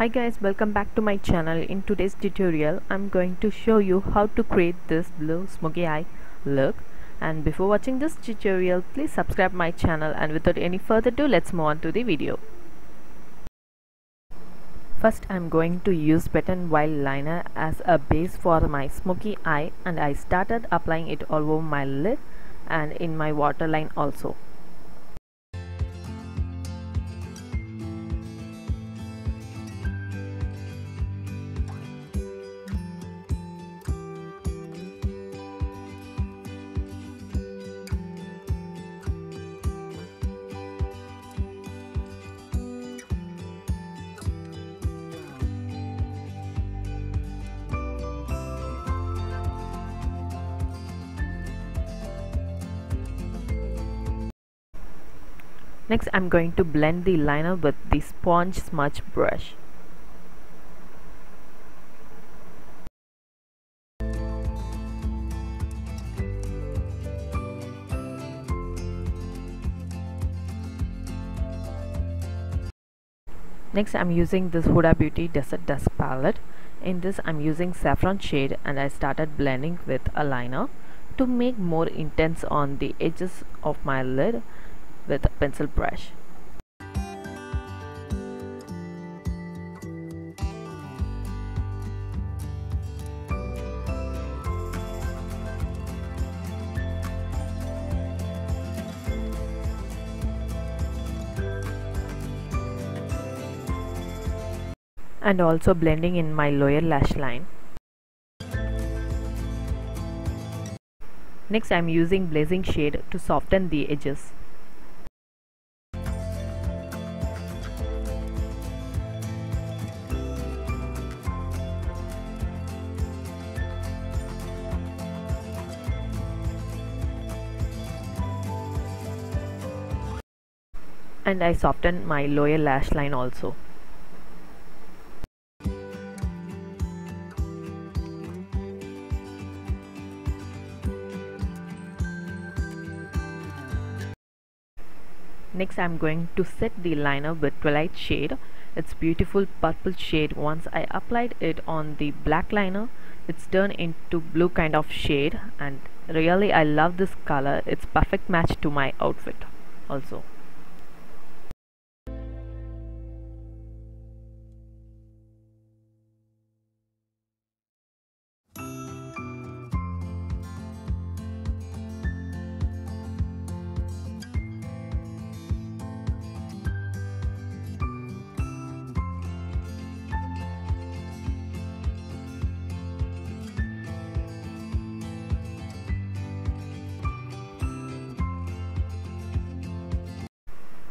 Hi guys, welcome back to my channel. In today's tutorial I'm going to show you how to create this blue smoky eye look. And before watching this tutorial, please subscribe my channel, and without any further ado, let's move on to the video. First I'm going to use Wet n Wild liner as a base for my smoky eye, and I started applying it all over my lid and in my waterline also. Next I'm going to blend the liner with the sponge smudge brush. Next I'm using this Hudabeauty Desert Dusk palette. In this I'm using saffron shade, and I started blending with a liner to make more intense on the edges of my lid with a pencil brush. And also blending in my lower lash line. Next I'm using blazing shade to soften the edges. And I soften my lower lash line also. Next I'm going to set the liner with Twilight shade. It's beautiful purple shade. Once I applied it on the black liner, it's turned into blue kind of shade, and really I love this color. It's perfect match to my outfit also.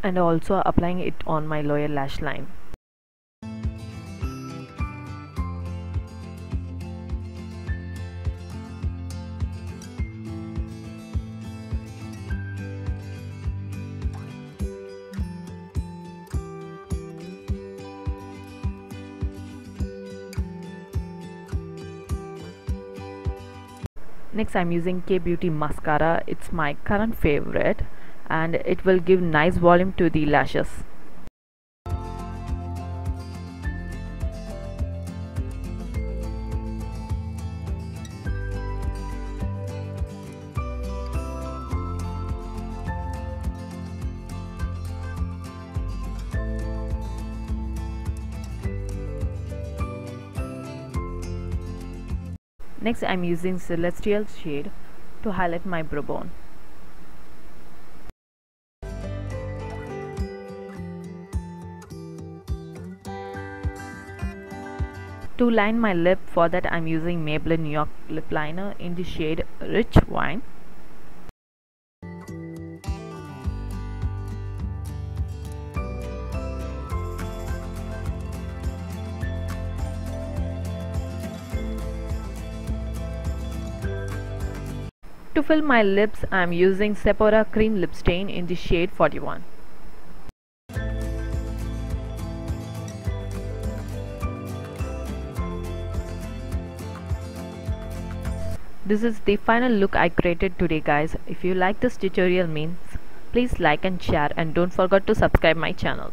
And also applying it on my lower lash line. Next I'm using K-Beauty mascara. It's my current favorite, and it will give nice volume to the lashes. Next I'm using Celestial shade to highlight my brow bone. To line my lip, for that I'm using Maybelline New York lip liner in the shade Rich Wine. To fill my lips, I'm using Sephora cream lip stain in the shade 41. This is the final look I created today, guys. If you like this tutorial means, please like and share, and don't forget to subscribe my channel.